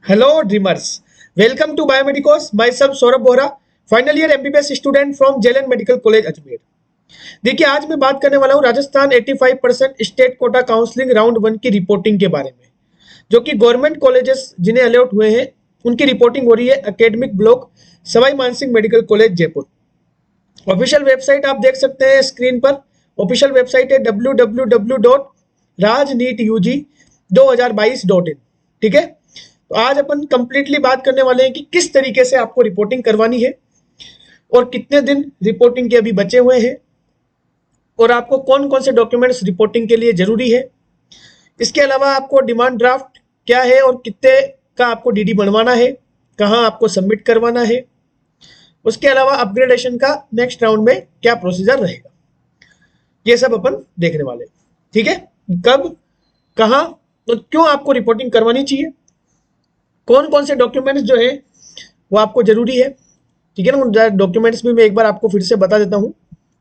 Hello dreamers, welcome to Biomedicos. Myself Saurabh Bohra, final year MBBS student from JLN medical college Ajmer. देखिए आज मैं बात करने वाला हूँ Rajasthan 85% state quota counselling round 1 की रिपोर्टिंग के बारे में, जो कि गवर्नमेंट कॉलेजेस जिन्हें अलॉट हुए हैं उनकी रिपोर्टिंग हो रही है academic block Sawai Mansingh medical college Jaipur. Official website आप देख सकते हैं स्क्रीन पर। ऑफिशियल वेबसाइट है www.rajneetug2022.in। ठीक है, तो आज अपन कंप्लीटली बात करने वाले हैं कि किस तरीके से आपको रिपोर्टिंग करवानी है और कितने दिन रिपोर्टिंग के अभी बचे हुए हैं और आपको कौन कौन से डॉक्यूमेंट्स रिपोर्टिंग के लिए जरूरी है। इसके अलावा आपको डिमांड ड्राफ्ट क्या है और कितने का आपको डीडी बनवाना है, कहाँ आपको सबमिट करवाना है। उसके अलावा अपग्रेडेशन का नेक्स्ट राउंड में क्या प्रोसीजर रहेगा, ये सब अपन देखने वाले हैं। ठीक है, कब, कहाँ और क्यों आपको रिपोर्टिंग करवानी चाहिए, कौन कौन से डॉक्यूमेंट्स जो है वो आपको जरूरी है। ठीक है ना, डॉक्यूमेंट्स भी मैं एक बार आपको फिर से बता देता हूँ।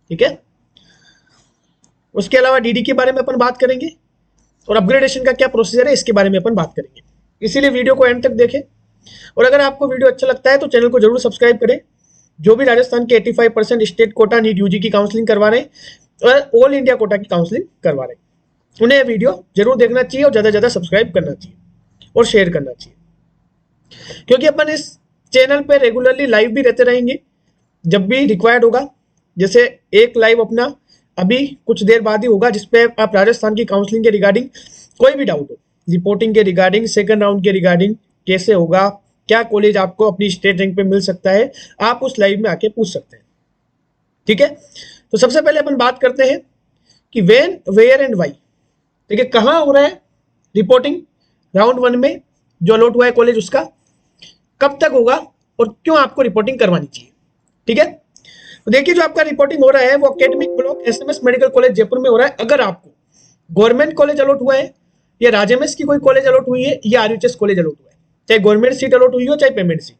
ठीक है, उसके अलावा डीडी के बारे में अपन बात करेंगे और अपग्रेडेशन का क्या प्रोसीजर है इसके बारे में अपन बात करेंगे। इसीलिए वीडियो को एंड तक देखें और अगर आपको वीडियो अच्छा लगता है तो चैनल को जरूर सब्सक्राइब करें। जो भी राजस्थान के 85% स्टेट कोटा नीट यूजी की काउंसलिंग करवा रहे हैं और ऑल इंडिया कोटा की काउंसलिंग करवा रहे हैं, उन्हें वीडियो जरूर देखना चाहिए और ज़्यादा से ज़्यादा सब्सक्राइब करना चाहिए और शेयर करना चाहिए, क्योंकि अपन इस चैनल पे रेगुलरली लाइव भी रहते रहेंगे जब भी रिक्वायर्ड होगा। जैसे एक लाइव अपना अभी कुछ देर बाद ही होगा जिसपे आप राजस्थान की काउंसलिंग के रिगार्डिंग कोई भी डाउट हो, रिपोर्टिंग के रिगार्डिंग, सेकंड राउंड के रिगार्डिंग, कैसे होगा, क्या कॉलेज आपको अपनी स्टेट रैंक पे मिल सकता है, आप उस लाइव में आके पूछ सकते हैं। ठीक है, तो सबसे पहले अपन बात करते हैं कि व्हेन, वेयर एंड व्हाई। ठीक है, कहाँ हो रहा है रिपोर्टिंग राउंड 1 में जो अलॉट हुआ है कॉलेज, उसका कब तक होगा और क्यों आपको रिपोर्टिंग करवानी चाहिए। ठीक है, तो देखिए जो आपका रिपोर्टिंग हो रहा है वो academic block SMS medical college Jaipur में हो रहा है। अगर आपको गवर्नमेंट कॉलेज अलॉट हुआ है या राजएमएस की कोई कॉलेज अलॉट हुई है या आरयूएचएस कॉलेज अलॉट हुआ है, चाहे गवर्नमेंट सीट अलॉट हुई हो चाहे पेमेंट सीट।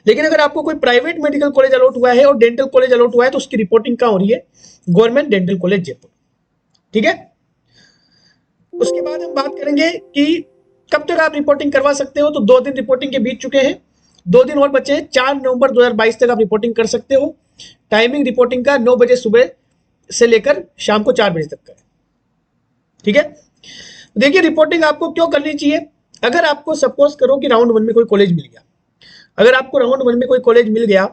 लेकिन अगर आपको कोई प्राइवेट मेडिकल कॉलेज अलॉट हुआ है और डेंटल कॉलेज अलॉट हुआ है तो उसकी रिपोर्टिंग कहाँ हो रही है, गवर्नमेंट डेंटल कॉलेज जयपुर। ठीक है, उसके बाद हम बात करेंगे कि कब तक आप रिपोर्टिंग करवा सकते हो। तो 2 दिन रिपोर्टिंग के बीत चुके हैं, 2 दिन और बचे हैं। 4 नवंबर 2022 तक आप रिपोर्टिंग कर सकते हो। टाइमिंग रिपोर्टिंग का 9 बजे सुबह से लेकर शाम को 4 बजे तक का है। ठीक है, देखिए रिपोर्टिंग आपको क्यों करनी चाहिए। अगर आपको सपोज करो कि राउंड 1 में कोई कॉलेज मिल गया, अगर आपको राउंड 1 में कोई कॉलेज मिल गया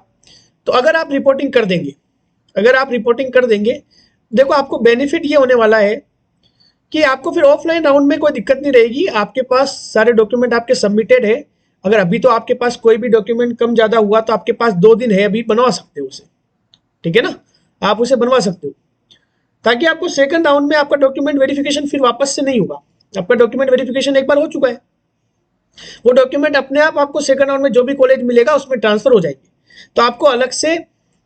तो अगर आप रिपोर्टिंग कर देंगे, अगर आप रिपोर्टिंग कर देंगे, देखो आपको बेनिफिट ये होने वाला है कि आपको फिर ऑफलाइन राउंड में कोई दिक्कत नहीं रहेगी। आपके पास सारे डॉक्यूमेंट आपके सबमिटेड है। अगर अभी तो आपके पास कोई भी डॉक्यूमेंट कम ज्यादा हुआ तो आपके पास 2 दिन है, अभी बनवा सकते हो उसे। ठीक है ना, आप उसे बनवा सकते हो ताकि आपको सेकंड राउंड में आपका डॉक्यूमेंट वेरिफिकेशन फिर वापस से नहीं होगा। आपका डॉक्यूमेंट वेरिफिकेशन एक बार हो चुका है, वो डॉक्यूमेंट अपने आप आपको सेकंड राउंड में जो भी कॉलेज मिलेगा उसमें ट्रांसफर हो जाएगी। तो आपको अलग से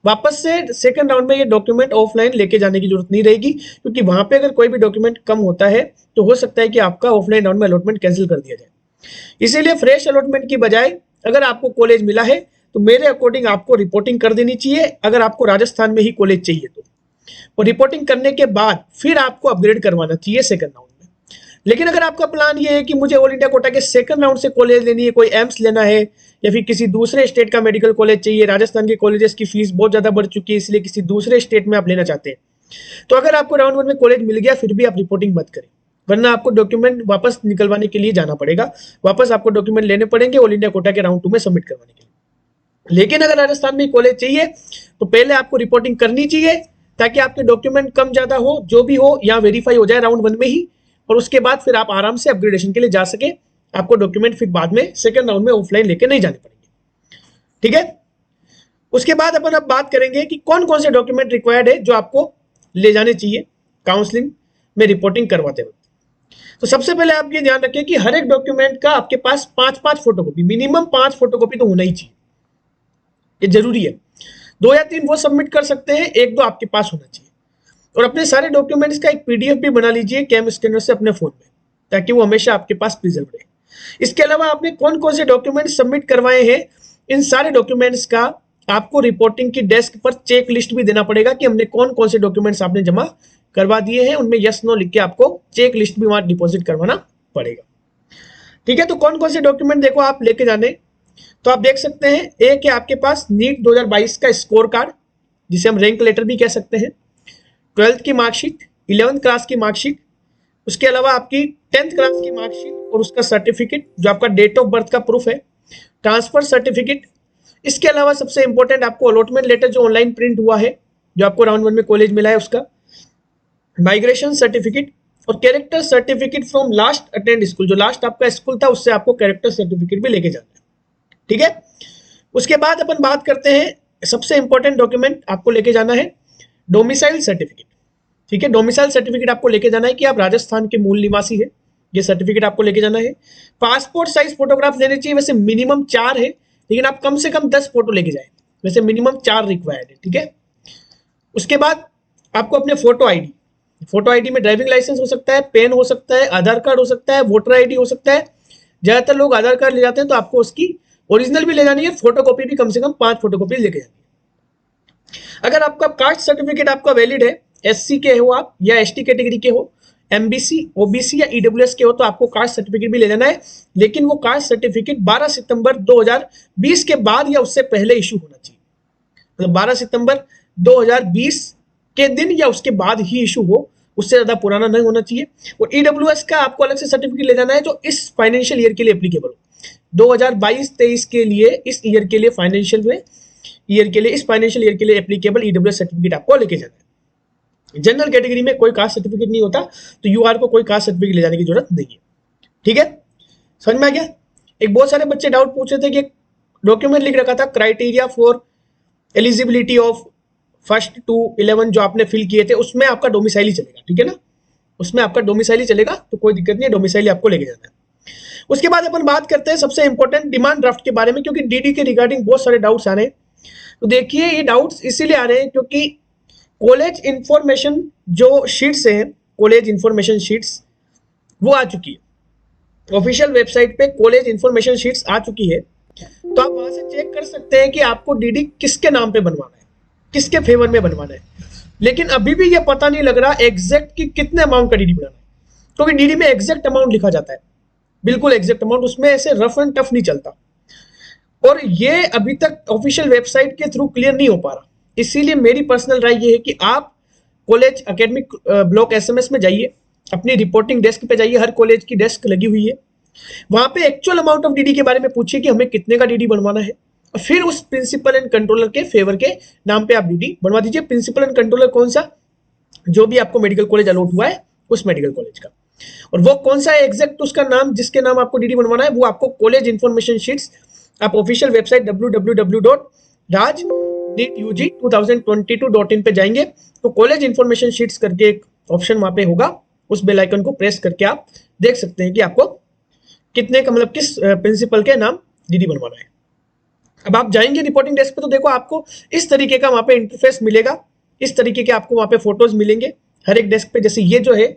वापस से सेकंड राउंड में ये डॉक्यूमेंट ऑफलाइन लेके जाने की जरूरत नहीं रहेगी, क्योंकि वहां पे अगर कोई भी डॉक्यूमेंट कम होता है तो हो सकता है कि आपका ऑफलाइन राउंड में अलॉटमेंट कैंसिल कर दिया जाए। इसीलिए फ्रेश अलॉटमेंट की बजाय अगर आपको कॉलेज मिला है तो मेरे अकॉर्डिंग आपको रिपोर्टिंग कर देनी चाहिए, अगर आपको राजस्थान में ही कॉलेज चाहिए तो। और रिपोर्टिंग करने के बाद फिर आपको अपग्रेड करवाना चाहिए सेकंड राउंड में। लेकिन अगर आपका प्लान ये है कि मुझे ऑल इंडिया कोटा के सेकंड राउंड से कॉलेज लेनी है, कोई एम्स लेना है या फिर किसी दूसरे स्टेट का मेडिकल कॉलेज चाहिए, राजस्थान के कॉलेजेस की फीस बहुत ज्यादा बढ़ चुकी है इसलिए किसी दूसरे स्टेट में आप लेना चाहते हैं, तो अगर आपको राउंड 1 में कॉलेज मिल गया फिर भी आप रिपोर्टिंग मत करें, वरना आपको डॉक्यूमेंट वापस निकलवाने के लिए जाना पड़ेगा, वापस आपको डॉक्यूमेंट लेने पड़ेंगे ऑल इंडिया कोटा के राउंड 2 में सबमिट करवाने के लिए। लेकिन अगर राजस्थान में कॉलेज चाहिए तो पहले आपको रिपोर्टिंग करनी चाहिए ताकि आपके डॉक्यूमेंट कम ज्यादा हो, जो भी हो यहाँ वेरीफाई हो जाए राउंड 1 में ही, और उसके बाद फिर आप आराम से अपग्रेडेशन के लिए जा सके। आपको डॉक्यूमेंट फिर बाद में सेकंड राउंड में ऑफलाइन लेके नहीं जाने पड़ेंगे। ठीक है, उसके बाद अपन अब बात करेंगे कि कौन कौन से डॉक्यूमेंट रिक्वायर्ड है जो आपको ले जाने चाहिए काउंसलिंग में रिपोर्टिंग करवाते वक्त। तो सबसे पहले आप ये ध्यान रखें कि हर एक डॉक्यूमेंट का आपके पास 5-5 फोटोकॉपी, मिनिमम 5 फोटोकॉपी तो होना ही चाहिए, ये जरूरी है। 2 या 3 वो सबमिट कर सकते हैं, 1-2 आपके पास होना चाहिए। और अपने सारे डॉक्यूमेंट्स का एक पीडीएफ भी बना लीजिए कैम स्कैनर से अपने फोन में, ताकि वो हमेशा आपके पास प्रिजर्व रहे। इसके अलावा आपने कौन कौन से डॉक्यूमेंट सबमिट करवाए हैं, इन सारे डॉक्यूमेंट्स का आपको रिपोर्टिंग की डेस्क पर चेक लिस्ट भी देना पड़ेगा कि हमने कौन कौन से डॉक्यूमेंट्स आपने जमा करवा दिए हैं, उनमें यस नो लिख के आपको चेक लिस्ट भी वहां डिपॉजिट करवाना पड़ेगा। ठीक है, तो कौन कौन से डॉक्यूमेंट देखो आप लेके जाने, तो आप देख सकते हैं, एक है आपके पास नीट 2022 का स्कोर कार्ड, जिसे हम रैंक लेटर भी कह सकते हैं, 12th की मार्कशीट, 11th क्लास की मार्कशीट, उसके अलावा आपकी 10th क्लास की मार्कशीट और उसका सर्टिफिकेट जो आपका डेट ऑफ बर्थ का प्रूफ है, ट्रांसफर सर्टिफिकेट, इसके अलावा सबसे इंपॉर्टेंट आपको अलॉटमेंट लेटर जो ऑनलाइन प्रिंट हुआ है, जो आपको राउंड 1 में कॉलेज मिला है उसका, माइग्रेशन सर्टिफिकेट और character certificate from last attend school, जो लास्ट आपका स्कूल था उससे आपको कैरेक्टर सर्टिफिकेट भी लेके जाना है। ठीक है, उसके बाद अपन बात करते हैं, सबसे इंपॉर्टेंट डॉक्यूमेंट आपको लेके जाना है डोमिसाइल सर्टिफिकेट। ठीक है, डोमिसाइल सर्टिफिकेट आपको लेके जाना है कि आप राजस्थान के मूल निवासी है, ये सर्टिफिकेट आपको लेके जाना है। पासपोर्ट साइज फोटोग्राफ लेने चाहिए, वैसे मिनिमम 4 है, लेकिन आप कम से कम 10 फोटो लेके जाए, वैसे मिनिमम 4 रिक्वायर्ड है। ठीक है, उसके बाद आपको अपने फोटो आईडी में ड्राइविंग लाइसेंस हो सकता है, पेन हो सकता है, आधार कार्ड हो सकता है, वोटर आईडी हो सकता है। ज्यादातर लोग आधार कार्ड ले जाते हैं, तो आपको उसकी ओरिजिनल भी ले जानी है, फोटोकॉपी भी कम से कम 5 फोटोकॉपी लेके जानी है। अगर आपका कास्ट सर्टिफिकेट आपका वैलिड है, एससी के हो आप या एसटी कैटेगरी के हो, एमबीसी, ओबीसी या ईडब्ल्यूएस के हो, तो आपको कास्ट सर्टिफिकेट भी ले जाना है, लेकिन वो कास्ट सर्टिफिकेट 12 सितंबर 2020 के बाद या उससे पहले इशू होना चाहिए। मतलब 12 सितंबर 2020 के दिन या उसके बाद ही इशू हो, उससे ज्यादा पुराना नहीं होना चाहिए। और ईडब्ल्यूएस का आपको अलग से सर्टिफिकेट ले जाना है जो इस फाइनेंशियल ईयर के लिए एप्लीकेबल हो, 2022-23 के लिए, इस ईयर के लिए, फाइनेंशियल ईयर के लिए, इस फाइनेंशियल ईयर के लिए एप्लीकेबल ईडब्ल्यूएस सर्टिफिकेट आपको लेके जाना है। जनरल कैटेगरी में कोई कास्ट सर्टिफिकेट नहीं होता, तो यूआर को कोई कास्ट सर्टिफिकेट ले जाने की जरूरत नहीं है। ठीक है, समझ में आ गया। एक बहुत सारे बच्चे डाउट पूछ रहे थे कि डॉक्यूमेंट लिख रखा था criteria for eligibility of first two 11 जो आपने फिल किए थे, उसमें आपका डोमिसाइल चलेगा। ठीक है ना, उसमें आपका डोमिसाइल चलेगा, तो कोई दिक्कत नहीं है, डोमिसाइल आपको लेके जाना है। उसके बाद अपन बात करते हैं सबसे इंपॉर्टेंट डिमांड ड्राफ्ट के बारे में, क्योंकि डीडी के रिगार्डिंग बहुत सारे डाउट्स आ रहे हैं। तो देखिए, ये डाउट्स इसीलिए आ रहे हैं क्योंकि कॉलेज इंफॉर्मेशन जो शीट्स हैं, कॉलेज इंफॉर्मेशन शीट्स वो आ चुकी है ऑफिशियल वेबसाइट पे, कॉलेज इंफॉर्मेशन शीट्स आ चुकी है। तो आप वहां से चेक कर सकते हैं कि आपको डीडी किसके नाम पे बनवाना है, किसके फेवर में बनवाना है। लेकिन अभी भी ये पता नहीं लग रहा एग्जैक्ट कि कितने अमाउंट का डीडी बनाना है, क्योंकि डीडी में एग्जैक्ट अमाउंट लिखा जाता है, बिल्कुल एग्जैक्ट अमाउंट, उसमें ऐसे रफ एंड टफ नहीं चलता। और ये अभी तक ऑफिशियल वेबसाइट के थ्रू क्लियर नहीं हो पा रहा। इसीलिए मेरी पर्सनल राय ये है कि आप कॉलेज एकेडमिक ब्लॉक एसएमएस में जाइए, अपनी रिपोर्टिंग डेस्क पे जाइए, हर कॉलेज की डेस्क लगी हुई है, वहां पे एक्चुअल अमाउंट ऑफ डीडी के बारे में पूछिए कि हमें कितने का डीडी बनवाना है, और फिर उस प्रिंसिपल एंड कंट्रोलर के फेवर के नाम पे आप डीडी बनवा दीजिए। प्रिंसिपल एंड कंट्रोलर कौन सा, जो भी आपको मेडिकल कॉलेज अलॉट हुआ है उस मेडिकल कॉलेज का, और वो कौन सा है एग्जैक्ट उसका नाम, जिसके नाम आपको डीडी बनवाना है, वो आपको कॉलेज इंफॉर्मेशन शीट्स, आप ऑफिशियल वेबसाइट www.raj-ut2022.in पे जाएंगे, तो कॉलेज इंफॉर्मेशन शीट्स करके एक ऑप्शन वहां पे होगा, उस बेल आइकन को प्रेस करके आप देख सकते हैं कि आपको कितने का, मतलब किस प्रिंसिपल के नाम डीडी बनवाना है। अब आप जाएंगे रिपोर्टिंग डेस्क पे, तो देखो आपको इस तरीके का वहां पे इंटरफेस मिलेगा, इस तरीके के आपको वहां पे फोटोज मिलेंगे हर एक डेस्क पे। जैसे ये जो है,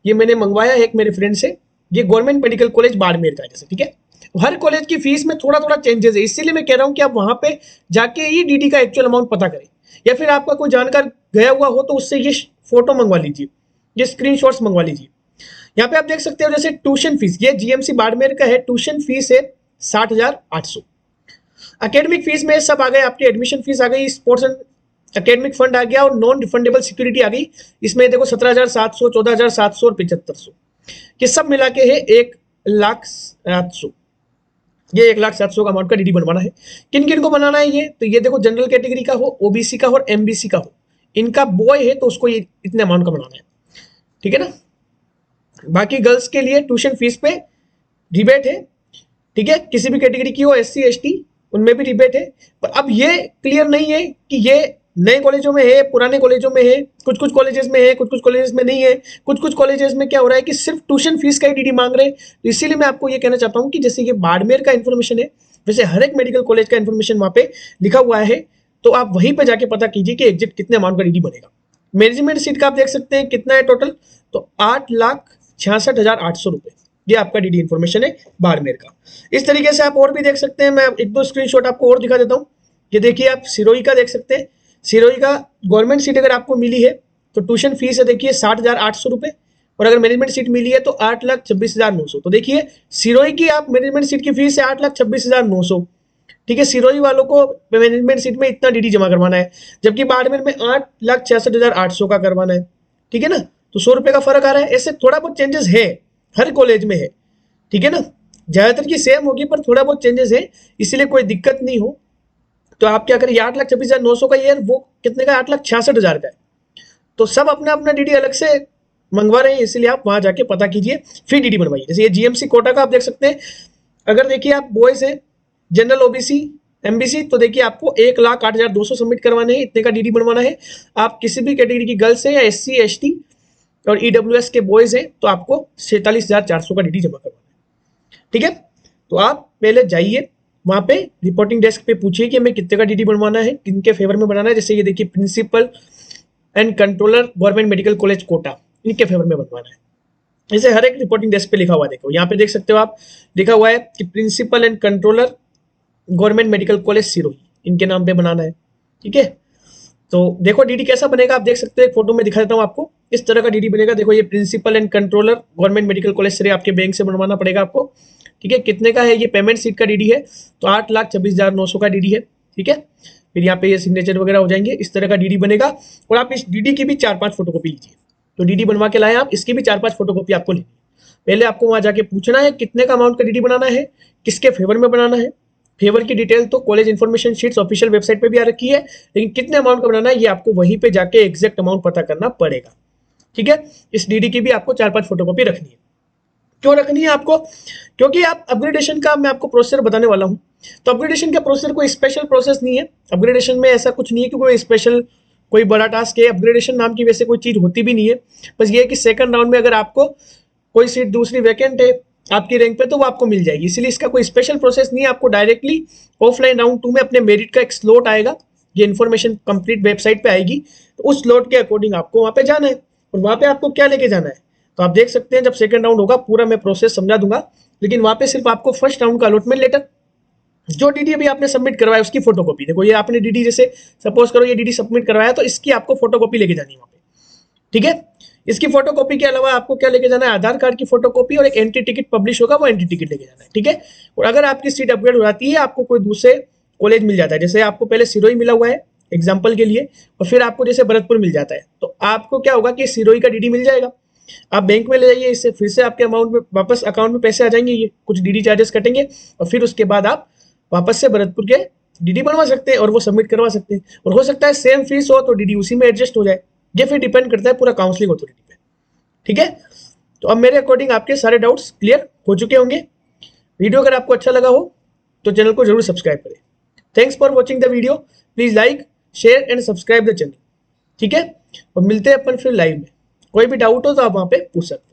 ये मैंने मंगवाया है एक मेरे फ्रेंड से, ये गवर्नमेंट मेडिकल कॉलेज बाड़मेर का है जैसे। ठीक है, हर कॉलेज की फीस में थोड़ा थोड़ा चेंजेस है, इसीलिए मैं कह रहा हूं कि आप वहां पे जाके ही डीडी का एक्चुअल अमाउंट पता करें, या फिर आपका कोई जानकार गया हुआ हो तो उससे ये फोटो मंगवा लीजिए, ये स्क्रीनशॉट्स मंगवा लीजिए। यहाँ पे आप देख सकते हो जैसे ट्यूशन फीस, ये जीएमसी बाड़मेर का है, ट्यूशन फीस है 60,800। एकेडमिक फीस में सब आ गए, आपकी एडमिशन फीस आ गई, स्पोर्ट्स एंड एकेडमिक फंड आ गया, और नॉन रिफंडेबल सिक्योरिटी आ गई। इसमें देखो 17,700, 14,700 और 7,500, ये सब मिला के है 1,07,000। ये 1,07,000 का अमाउंट का डीडी बनवाना है। किन किन को बनाना है ये, तो ये देखो जनरल कैटेगरी का हो, ओबीसी का हो और एमबीसी का हो, इनका बॉय है तो उसको ये इतने अमाउंट का बनाना है। ठीक है ना, बाकी गर्ल्स के लिए ट्यूशन फीस पे रिबेट है। ठीक है, किसी भी कैटेगरी की हो, एससी एसटी, उनमें भी रिबेट है। पर अब ये क्लियर नहीं है कि ये नए कॉलेजों में है, पुराने कॉलेजों में है, कुछ कुछ कॉलेजेस में है, कुछ कुछ कॉलेजेस में नहीं है। कुछ कुछ कॉलेजेस में क्या हो रहा है कि सिर्फ ट्यूशन फीस का ही डीडी मांग रहे हैं। तो इसीलिए मैं आपको ये कहना चाहता हूँ कि जैसे ये बाड़मेर का इन्फॉर्मेशन है, वैसे हर एक मेडिकल कॉलेज का इन्फॉर्मेशन वहां पे लिखा हुआ है, तो आप वहीं पे जाके पता कीजिए कि एग्जैक्ट कितने अमाउंट का डीडी बनेगा। मैनेजमेंट सीट का आप देख सकते हैं कितना है टोटल, तो 8,66,800 रुपए, ये आपका डीडी इन्फॉर्मेशन है बाड़मेर का। इस तरीके से आप और भी देख सकते हैं, मैं एक दो स्क्रीनशॉट आपको और दिखा देता हूँ। ये देखिए, आप सिरोही का देख सकते हैं, सिरोही का गवर्नमेंट सीट अगर आपको मिली है तो ट्यूशन फीस है देखिए 60,800 रुपए, और अगर मैनेजमेंट सीट मिली है तो 8,26,900। तो देखिए सिरोही की आप मैनेजमेंट सीट की फीस है 8,26,900। ठीक है, सिरोही वालों को मैनेजमेंट सीट में इतना डीडी जमा करवाना है, जबकि बाड़मेर में 8,66,800 का करवाना है। ठीक है ना, तो 100 रुपए का फर्क आ रहा है। ऐसे थोड़ा बहुत चेंजेस है, हर कॉलेज में है। ठीक है ना, ज्यादातर की सेम होगी पर थोड़ा बहुत चेंजेस है, इसीलिए कोई दिक्कत नहीं हो। तो आप क्या करें, 8,26,900 का ईयर, वो कितने का, 8,66,000 का है। तो सब अपना अपना डीडी अलग से मंगवा रहे हैं, इसलिए आप वहां जाके पता कीजिए फिर डीडी बनवाइए। जैसे ये जीएमसी कोटा का आप देख सकते हैं, अगर देखिए आप बॉयज हैं, जनरल ओबीसी एमबीसी, तो देखिए आपको 1,08,200 सबमिट करवाने हैं, इतने का डीडी बनवाना है। आप किसी भी कैटेगरी की गर्ल्स हैं या एससी एसटी और ईडब्ल्यूएस के बॉयज हैं तो आपको 47,400 का डीडी जमा करवाना है। ठीक है, तो आप पहले जाइए वहां पे रिपोर्टिंग डेस्क पे, पूछिए कि हमें कितने का डीडी बनवाना है, किनके फेवर में बनाना है। जैसे ये देखिए principal and controller government medical college Kota, इनके फेवर में बनवाना है। जैसे हर एक रिपोर्टिंग डेस्क पे लिखा हुआ है, देखो यहाँ पे देख सकते हो आप, लिखा हुआ है कि principal and controller government medical college Sirohi, इनके नाम पे बनाना है। ठीक है, तो देखो डीडी कैसा बनेगा आप देख सकते हो, एक फोटो में दिखा देता हूँ आपको। इस तरह का डीडी बनेगा। देखो ये principal and controller government medical college Sirohi, आपके बैंक से बनवाना पड़ेगा आपको। ठीक है, कितने का है, ये पेमेंट सीट का डीडी है, तो 8,26,900 का डीडी है। ठीक है, फिर यहाँ पे ये सिग्नेचर वगैरह हो जाएंगे, इस तरह का डीडी बनेगा। और आप इस डीडी की भी 4-5 फोटोकॉपी लीजिए। तो डीडी बनवा के लाए आप, इसकी भी 4-5 फोटोकॉपी आपको लेनी है। पहले आपको वहां जाके पूछना है कितने का अमाउंट का डीडी बनाना है, किसके फेवर में बनाना है। फेवर की डिटेल तो college information sheets official website पे भी आ रखी है, लेकिन कितने अमाउंट का बनाना है ये आपको वहीं पे जाके एग्जैक्ट अमाउंट पता करना पड़ेगा। ठीक है, इस डीडी की भी आपको 4-5 फोटोकॉपी रखनी है। क्यों रखनी है आपको, क्योंकि आप अपग्रेडेशन का मैं आपको प्रोसेसर बताने वाला हूं। तो अपग्रेडेशन का प्रोसेसर कोई स्पेशल प्रोसेस नहीं है, अपग्रेडेशन में ऐसा कुछ नहीं है कि कोई स्पेशल कोई बड़ा टास्क है। अपग्रेडेशन नाम की वैसे कोई चीज होती भी नहीं है। बस ये है कि सेकंड राउंड में अगर आपको कोई सीट दूसरी वैकेंट है आपकी रैंक पे तो वो आपको मिल जाएगी, इसलिए इसका कोई स्पेशल प्रोसेस नहीं है। आपको डायरेक्टली ऑफलाइन राउंड 2 में अपने मेरिट का एक स्लॉट आएगा, ये इन्फॉर्मेशन कंप्लीट वेबसाइट पे आएगी, तो उस स्लॉट के अकॉर्डिंग आपको वहां पे जाना है। और वहां पे आपको क्या लेके जाना है, तो आप देख सकते हैं जब सेकंड राउंड होगा पूरा मैं प्रोसेस समझा दूंगा, लेकिन वहां पे सिर्फ आपको फर्स्ट राउंड का अलॉटमेंट लेटर, जो डीडी अभी आपने सबमिट करवाया उसकी फोटोकॉपी, देखो ये आपने डीडी, जैसे सपोज करो ये डीडी सबमिट करवाया तो इसकी आपको फोटोकॉपी लेके जानी है वहां पे। ठीक है, इसकी फोटोकॉपी के अलावा आपको क्या लेके जाना है, आधार कार्ड की फोटोकॉपी और एक एंट्री टिकट पब्लिश होगा, वो एंट्री टिकट लेके जाना है। ठीक है, और अगर आपकी सीट अपग्रेड हो जाती है, आपको कोई दूसरे कॉलेज मिल जाता है, जैसे आपको पहले सिरोही मिला हुआ है एग्जाम्पल के लिए, और फिर आपको जैसे भरतपुर मिल जाता है, तो आपको क्या होगा कि सिरोही का डीडी मिल जाएगा, आप बैंक में ले जाइए, इससे फिर से आपके अमाउंट में वापस अकाउंट में पैसे आ जाएंगे, ये कुछ डीडी चार्जेस कटेंगे, और फिर उसके बाद आप वापस से भरतपुर के डीडी बनवा सकते हैं और वो सबमिट करवा सकते हैं। और हो सकता है सेम फीस हो तो डीडी उसी में एडजस्ट हो जाए, ये फिर डिपेंड करता है पूरा काउंसलिंग अथॉरिटी पे। ठीक है, तो अब मेरे अकॉर्डिंग आपके सारे डाउट्स क्लियर हो चुके होंगे। वीडियो अगर आपको अच्छा लगा हो तो चैनल को जरूर सब्सक्राइब करें। Thanks for watching the video, please like share and subscribe the channel. ठीक है, और मिलते हैं अपन फिर लाइव में। कोई भी डाउट हो तो आप वहां पे पूछ सकते हैं।